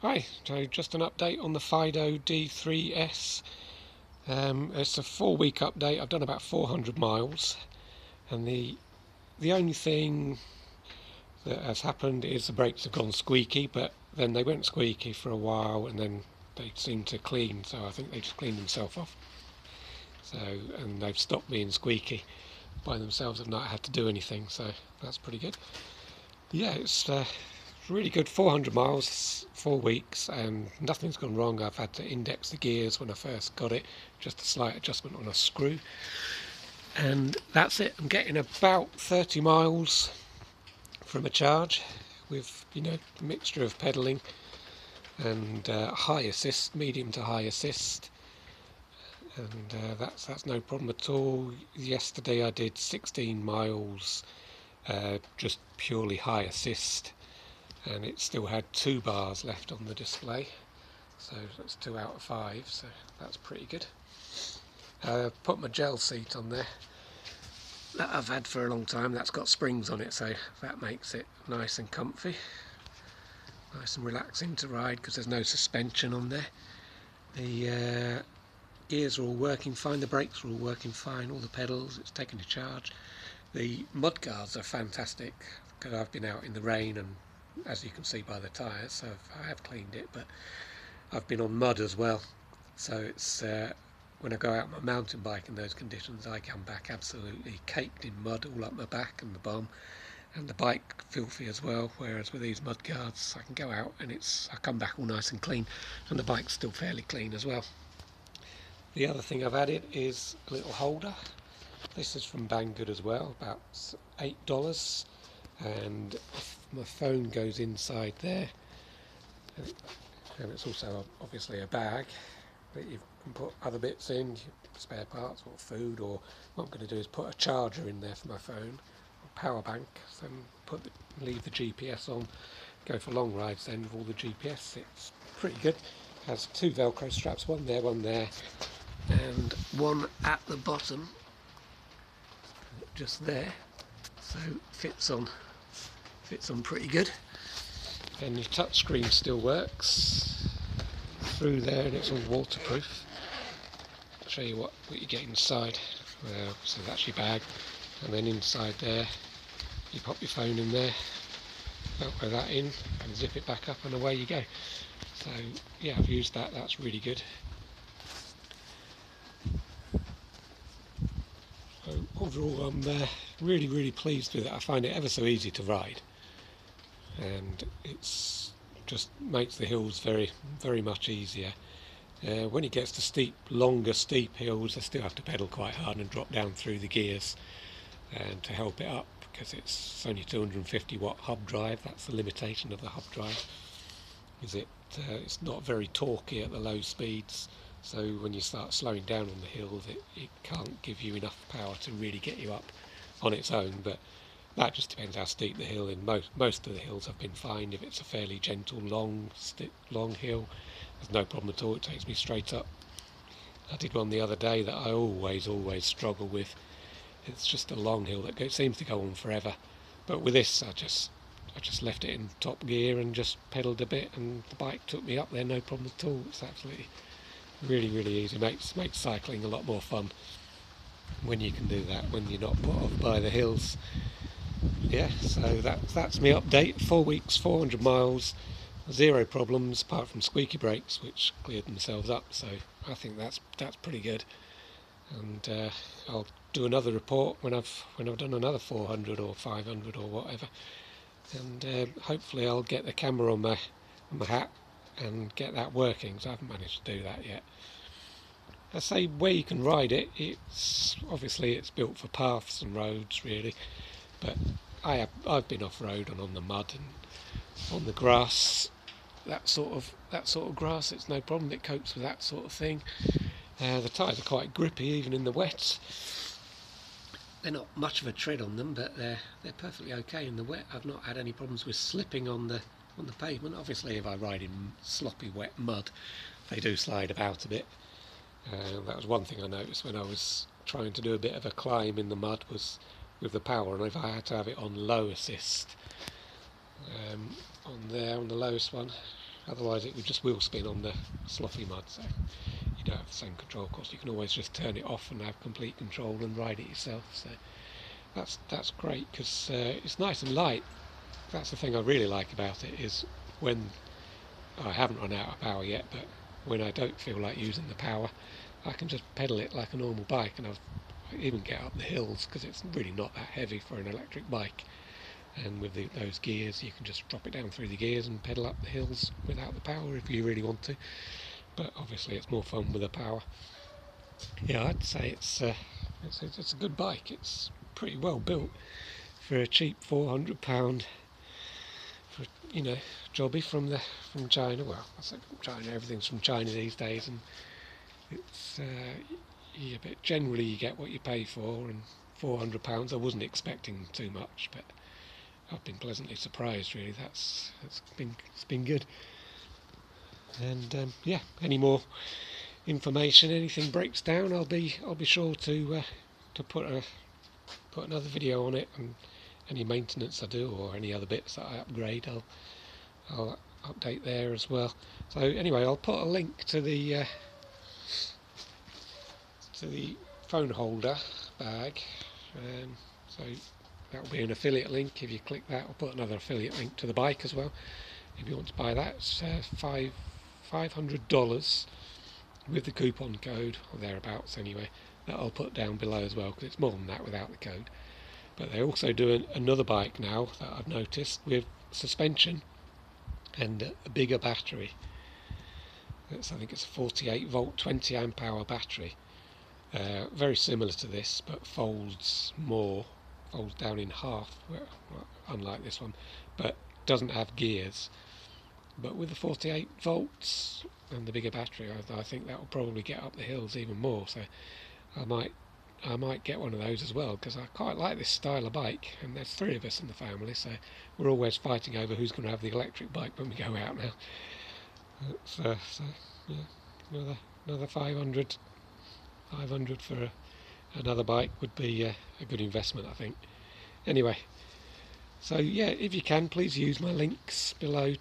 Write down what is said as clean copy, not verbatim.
Hi, so just an update on the Fiido d3s. It's a 4-week update. I've done about 400 miles, and the only thing that has happened is the brakes have gone squeaky, but then they went squeaky for a while, and then they seemed to clean. So I think they just cleaned themselves off. So and they've stopped being squeaky by themselves. I've not had to do anything, so that's pretty good. Yeah, it's really good. 400 miles, 4 weeks, and nothing's gone wrong. I've had to index the gears when I first got it, just a slight adjustment on a screw, and that's it. I'm getting about 30 miles from a charge with, a mixture of pedalling and high assist, medium to high assist, and that's no problem at all. Yesterday I did 16 miles just purely high assist, and it still had 2 bars left on the display, so that's 2 out of 5, so that's pretty good. Put my gel seat on there that I've had for a long time. That's got springs on it, so that makes it nice and comfy, nice and relaxing to ride because there's no suspension on there. The gears are all working fine, the brakes are all working fine, all the pedals, it's taken a charge. The mud guards are fantastic because I've been out in the rain, and as you can see by the tyres, so I have cleaned it, but I've been on mud as well, so it's when I go out on my mountain bike in those conditions, I come back absolutely caked in mud all up my back and the bum, and the bike filthy as well, whereas with these mud guards I can go out and I come back all nice and clean, and the bike's still fairly clean as well. The other thing I've added is a little holder. This is from Banggood as well, about $8, and my phone goes inside there, and it's also obviously a bag that you can put other bits in, spare parts or food, or what I'm going to do is put a charger in there for my phone, a power bank, then leave the GPS on, go for long rides then with all the GPS. It's pretty good. It has 2 Velcro straps, one there, and one at the bottom just there, so fits on pretty good. And your touch screen still works through there, and it's all waterproof. I'll show you what you get inside. So that's your bag, and then inside there you pop your phone in there, velcro that in and zip it back up, and away you go. So yeah, I've used that, that's really good. So overall I'm really pleased with it. I find it ever so easy to ride, and it's just makes the hills very much easier. When it gets to longer steep hills, I still have to pedal quite hard and drop down through the gears and to help it up, because it's only 250 watt hub drive. That's the limitation of the hub drive, is it's not very torquey at the low speeds, so when you start slowing down on the hills it can't give you enough power to really get you up on its own. But that just depends how steep the hill. In most of the hills have been fine. If it's a fairly gentle long hill, there's no problem at all, it takes me straight up. I did one the other day that I always struggle with. It's just a long hill that seems to go on forever, but with this I just left it in top gear and just pedalled a bit, and the bike took me up there no problem at all. It's absolutely really easy. Makes cycling a lot more fun when you can do that, when you're not put off by the hills. Yeah, so that's my update. 4 weeks, 400 miles, 0 problems apart from squeaky brakes, which cleared themselves up. So I think that's pretty good. And I'll do another report when I've done another 400 or 500 or whatever, and hopefully I'll get the camera on my hat and get that working, so I haven't managed to do that yet. I say where you can ride it, it's built for paths and roads really, but I've been off-road and on the mud and on the grass, that sort of grass. It's no problem, it copes with that sort of thing. The tyres are quite grippy even in the wet. They're not much of a tread on them, but they're perfectly okay in the wet. I've not had any problems with slipping on the pavement. Obviously if I ride in sloppy wet mud, they do slide about a bit. That was one thing I noticed when I was trying to do a bit of a climb in the mud, was with the power, and if I had to have it on low assist, on the lowest one, otherwise it would just wheel spin on the sloppy mud, so you don't have the same control. Of course, you can always just turn it off and have complete control and ride it yourself, so that's great, because it's nice and light. That's the thing I really like about it, is when I haven't run out of power yet, but when I don't feel like using the power, I can just pedal it like a normal bike, and I even get up the hills, because it's really not that heavy for an electric bike. And with those gears, you can just drop it down through the gears and pedal up the hills without the power if you really want to. But obviously it's more fun with the power. Yeah, I'd say it's a good bike. It's pretty well built for a cheap £400 for, jobby from China. Well, I say from China, everything's from China these days, and it's yeah, but generally you get what you pay for, and £400 I wasn't expecting too much, but I've been pleasantly surprised, really. It's been good. And yeah, any more information, anything breaks down, I'll be sure to put another video on it, and any maintenance I do or any other bits that I upgrade, I'll update there as well. So anyway, I'll put a link to the phone holder bag, so that will be an affiliate link. If you click that, I'll put another affiliate link to the bike as well. If you want to buy that, it's $500 with the coupon code, or thereabouts anyway, that I'll put down below as well, because it's more than that without the code. But they're also doing another bike now that I've noticed, with suspension and a bigger battery. I think it's a 48 volt 20 amp hour battery, very similar to this, but folds down in half, unlike this one, but doesn't have gears. But with the 48 volts and the bigger battery, I think that will probably get up the hills even more, so I might get one of those as well, because I quite like this style of bike, and there's 3 of us in the family, so we're always fighting over who's going to have the electric bike when we go out now. So yeah, another 500 for another bike would be a good investment, I think. Anyway, so yeah, if you can, please use my links below to